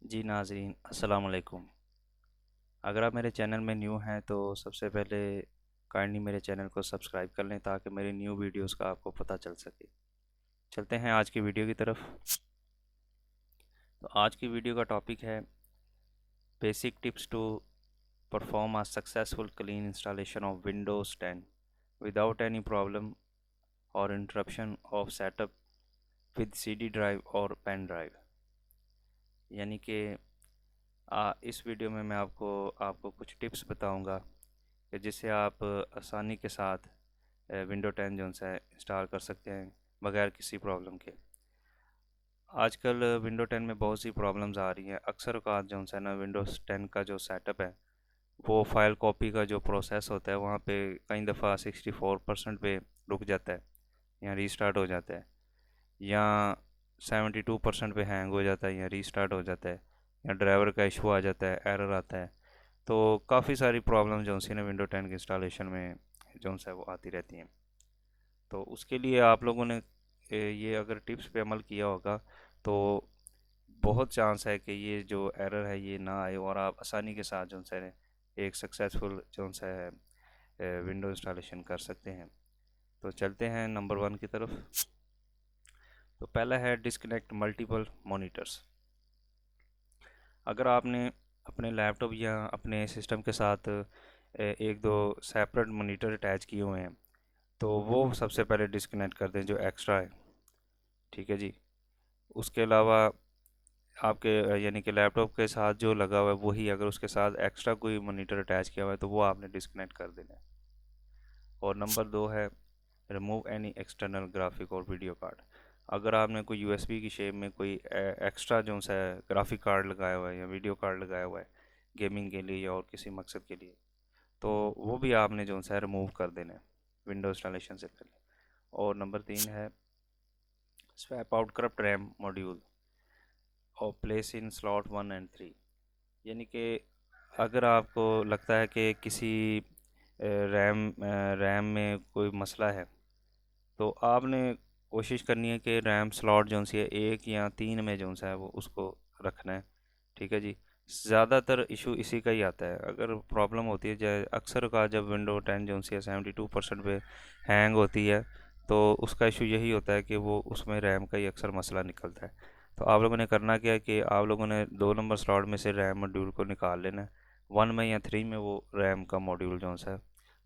जी नाज़रीन अस्सलाम वालेकुम। अगर आप मेरे चैनल में न्यू हैं तो सबसे पहले काइंडली मेरे चैनल को सब्सक्राइब कर लें ताकि मेरी न्यू वीडियोस का आपको पता चल सके। चलते हैं आज की वीडियो की तरफ। तो आज की वीडियो का टॉपिक है basic tips to perform a successful clean installation of Windows 10 without any problem और interruption of setup with CD drive और पेन ड्राइव। यानी कि इस वीडियो में मैं आपको आपको कुछ टिप्स बताऊंगा कि जिससे आप आसानी के साथ विंडो 10 जो है इंस्टॉल कर सकते हैं बगैर किसी प्रॉब्लम के। आजकल विंडो 10 में बहुत सी प्रॉब्लम्स आ रही हैं। अक्सर औकात जो है ना विंडोज़ 10 का जो सेटअप है वो फाइल कॉपी का जो प्रोसेस होता है वहाँ पे कई दफ़ा 64% पे रुक जाता है या रीस्टार्ट हो जाता है, या 72% पे हैंग हो जाता है या रीस्टार्ट हो जाता है, या ड्राइवर का इशू आ जाता है, एरर आता है। तो काफ़ी सारी प्रॉब्लम जो सी ना विंडो 10 के इंस्टॉलेशन में जो है वो आती रहती हैं। तो उसके लिए आप लोगों ने ये अगर टिप्स पे अमल किया होगा तो बहुत चांस है कि ये जो एरर है ये ना आए और आप आसानी के साथ जो है एक सक्सेसफुल जो है विंडो इंस्टॉलेशन कर सकते हैं। तो चलते हैं नंबर 1 की तरफ। तो पहला है डिस्कनेक्ट मल्टीपल मॉनिटर्स। अगर आपने अपने लैपटॉप या अपने सिस्टम के साथ एक दो सेपरेट मॉनिटर अटैच किए हुए हैं तो वो सबसे पहले डिस्कनेक्ट कर दें जो एक्स्ट्रा है। ठीक है जी। उसके अलावा आपके यानी कि लैपटॉप के साथ जो लगा हुआ है वही, अगर उसके साथ एक्स्ट्रा कोई मॉनिटर अटैच किया हुआ है तो वो आपने डिस्कनेक्ट कर देना है। और नंबर 2 है रिमूव एनी एक्सटर्नल ग्राफिक और वीडियो कार्ड। अगर आपने कोई यूएसबी की शेप में कोई एक्स्ट्रा जो सा ग्राफिक कार्ड लगाया हुआ है या वीडियो कार्ड लगाया हुआ है गेमिंग के लिए या और किसी मकसद के लिए, तो वो भी आपने जो सा रिमूव कर देना है विंडो इंस्टॉलेशन से पहले। और नंबर 3 है swap out corrupt RAM module और प्लेस इन स्लॉट 1 एंड 3। यानी कि अगर आपको लगता है कि किसी रैम में कोई मसला है तो आपने कोशिश करनी है कि रैम स्लॉट जो सी है 1 या 3 में जो सा है वो उसको रखना है। ठीक है जी। ज़्यादातर इशू इसी का ही आता है। अगर प्रॉब्लम होती है जैसे अक्सर का जब विंडो 10 जो सी है 72% पे हैंग होती है तो उसका इशू यही होता है कि वो उसमें रैम का ही अक्सर मसला निकलता है। तो आप लोगों ने करना क्या है कि आप लोगों ने 2 नंबर स्लॉट में से रैम मॉड्यूल को निकाल लेना है। 1 में या 3 में वो रैम का मॉड्यूल जो सा है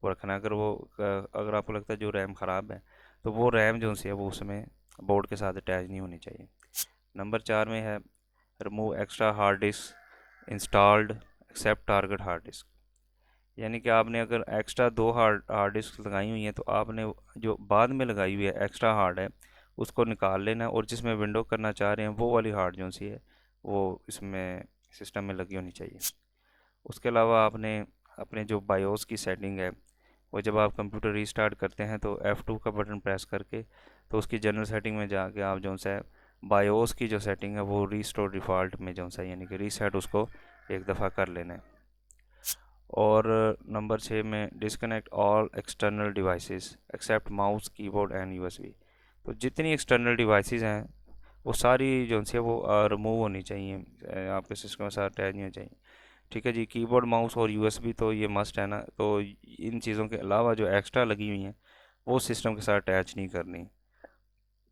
वो रखना है। अगर आपको लगता है जो रैम ख़राब है तो वो रैम जो सी है वो उसमें बोर्ड के साथ अटैच नहीं होनी चाहिए। नंबर 4 में है remove extra hard disk installed except target hard disk. यानी कि आपने अगर एक्स्ट्रा 2 हार्ड डिस्क लगाई हुई हैं तो आपने जो बाद में लगाई हुई है एक्स्ट्रा हार्ड है उसको निकाल लेना है, और जिसमें विंडो करना चाह रहे हैं वो वाली हार्ड जो सी है वो इसमें सिस्टम में लगी होनी चाहिए। उसके अलावा आपने अपने जो बायोस की सेटिंग है वो जब आप कंप्यूटर रीस्टार्ट करते हैं तो F2 का बटन प्रेस करके तो उसकी जनरल सेटिंग में जाके आप जो सा बायोस की जो सेटिंग है वो रीस्टोर डिफ़ॉल्ट में जो सा यानी कि रीसेट उसको एक दफ़ा कर लेना है। और नंबर 6 में disconnect all external devices except mouse keyboard and USB. तो जितनी एक्सटर्नल डिवाइसेस हैं वो सारी जो सी है वो रिमूव होनी चाहिए, आपके सिस्टम के साथ अटैच नहीं होनी चाहिए। ठीक है जी। कीबोर्ड माउस और यूएसबी तो ये मस्ट है ना। तो इन चीज़ों के अलावा जो एक्स्ट्रा लगी हुई हैं वो सिस्टम के साथ अटैच नहीं करनी।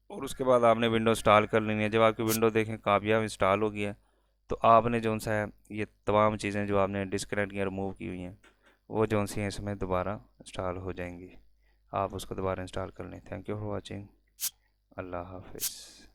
और उसके बाद आपने विंडो इंस्टॉल कर लेनी है। जब आपकी विंडो देखें कामयाब इंस्टॉल हो गई है तो आपने जो सा है ये तमाम चीज़ें जो आपने डिस्कनेक्ट या रिमूव की हुई हैं वो जो सी हैं इसमें दोबारा इंस्टॉल हो जाएंगी। आप उसको दोबारा इंस्टॉल कर लें। Thank you for watching. अल्लाह हाफिज़।